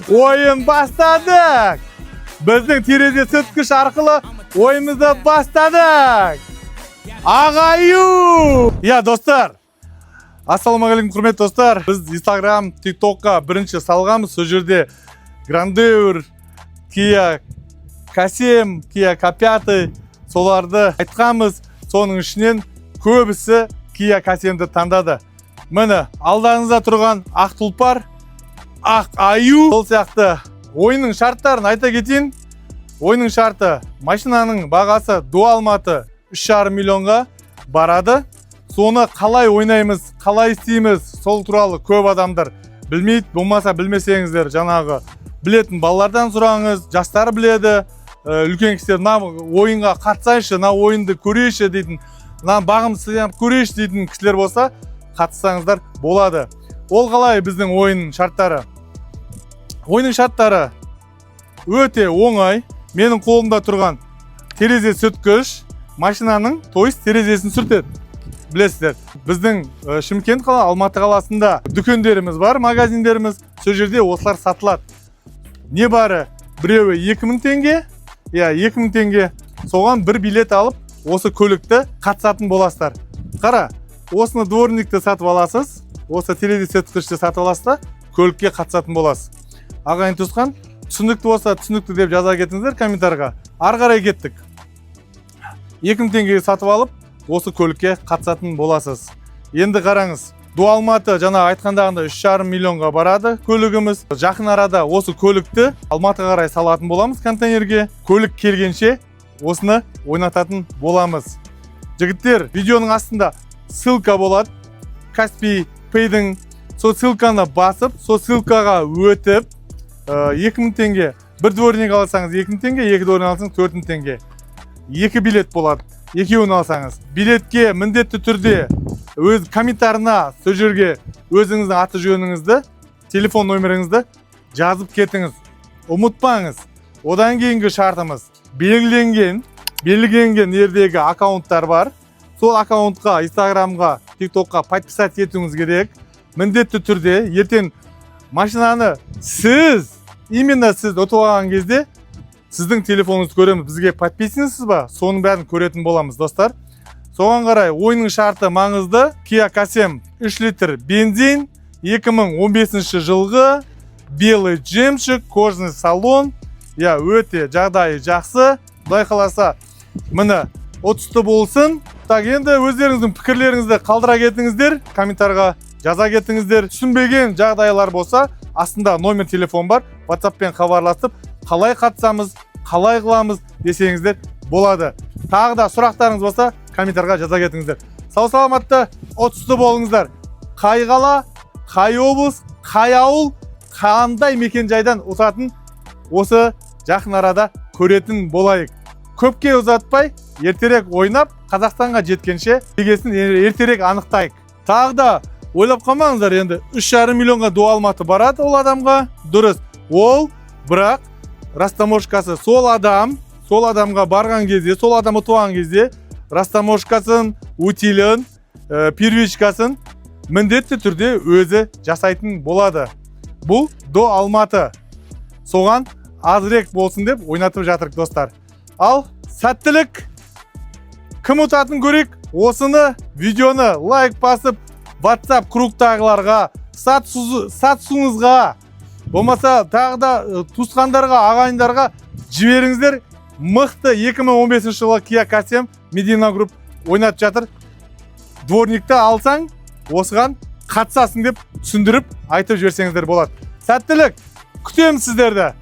Oyun başladık. Bizning tereзе sötküş arqılı oyunumuzu başladık. Ağayu. Ya dostlar. Assalomu alaykum құрметті dostlar. Biz Instagram, TikTok'ka birinchi salg'amiz. Shu yerda Grandeur, Kia K7, Kia K5 solarni aytganmiz. Soning ішінен көбісі Kia K7'ni tandadi. Mana aldarыңызda turgan ақ tulpar, ақ аю. Сол сияқты ойынның шарттарын айта кетейін. Ойынның шарты машинаның бағасы до Алматы 3,5 миллионға барады. Соны қалай ойнаймыз, қалай істейміз, сол туралы көп адамдар білмейді. Болмаса білмесеңіздер, жаңағы білетін балалардан сұраңыз, жастар біледі. Үлкен кісілер ойынға қатысайыншы, ойынды көрейші дейтін, бағым сыйып көрейші дейтін кісілер болса, қатыссаңыздар болады. Ол қалай біздің ойынның шарттары? Ойынның шарттары өте оңай. Менің қолымда тұрған терезе сүрткіш машинаның терезесін сүртеді. Білесіздер, біздің Шымкент қала, Алматы қаласында дүкендеріміз бар, магазиндеріміз. Сол жерде осылар сатылады. Не бары? Біреуі 2000 теңге, 2000 теңге. Соған бір билет алып, осы көлікті қатысатын боласыздар. Қара, осыны дворникті сатып аласыз, осы терезе сүрткішті сатып аласыз, көлікке қатысатын боласыз. Ағайын туысқан, түсінікті болса түсінікті деп жаза кетіңіздер комментарға. Ары қарай кеттік. 2000 теңгеге сатып алып, осы көлікке қатысатын боласыз. Енді қараңыз, до Алматы жаңа айтқандағында 3,5 миллионға барады көлігіміз. Жақын арада осы көлікті Алматыға қарай салатын боламыз контейнерге. Көлік келгенше осыны ойнататын боламыз. Жігіттер, видеоның астында ссылка болады. Каспи Pay'дің сол ссылканы басып, сол ссылкаға өтіп 2000 теңге. Бір дворник алсаңыз 2000 теңге, екі дворник алсаңыз 4000 теңге. Екі билет болады. Екеуін алсаңыз. Билетке міндетті түрде өз комментарына сол жерге өзіңіздің аты жөніңізді, телефон номеріңізді жазып кетіңіз. Ұмытпаңыз. Одан кейінгі шартымыз белгіленген жердегі аккаунттар бар. Сол аккаунтқа, Инстаграмға, ТикТокқа подписать етуіңіз керек. Міндетті түрде ертең машинаны именно сіз ұтып алған кезде сіздің телефоныңызды көреміз. Бізге подписансыз ба? Соның бәрін көретін боламыз, достар. Соған қарай ойынның шарты маңызды. Kia K7 3 литр бензин, 2015 жылғы, белый жемшік, кожный салон. Өте жағдайы жақсы. Құдай қаласа, міне 30-ты болсын. Так, енді өздеріңіздің пікірлеріңізді қалдыра кетіңіздер, комментарға жаза кетіңіздер. Түсінбеген жағдайлар болса, астында номер телефон бар. WhatsApp-пен хабарласып, қалай қатысамыз, қалай қыламыз десеңіздер болады. Тағы да сұрақтарыңыз болса, комментарға жаза кетіңіздер. Сау саламатты 30-ты болыңыздар. Қай қала, қай облыс, қай ауыл, қандай мекен жайдан ұтатын осы жақын арада көретін болайық. Көпке ұзатпай, ертерек ойнап, Қазақстанға жеткенше егесін ертерек анықтайық. Тағы да ойлап қалмаңыздар, енді 3,5 миллионға до Алматы барады ол адамға. Дұрыс. Ол бірақ растаможкасы сол адамға барған кезде, сол адам ұтылған кезде растаможкасын, утилін, первичкасын міндетті түрде өзі жасайтын болады. Бұл до Алматы. Соған азырек болсын деп ойнатып жатырық, достар. Ал сәттілік. Кім ұтатын көрек? Осыны видеоны лайк басып, WhatsApp кругтағыларға, сатсуыңызға, болмаса тағы да туысқандарға, ағайындарға жіберіңіздер. Мықты 2015 жылы Kia K7 Medina Group ойнатып жатыр. Дворникті алсаң, осыған қатысасың деп түсіндіріп айтып жіберсеңіздер болады. Сәттілік. Күтемін сіздерді.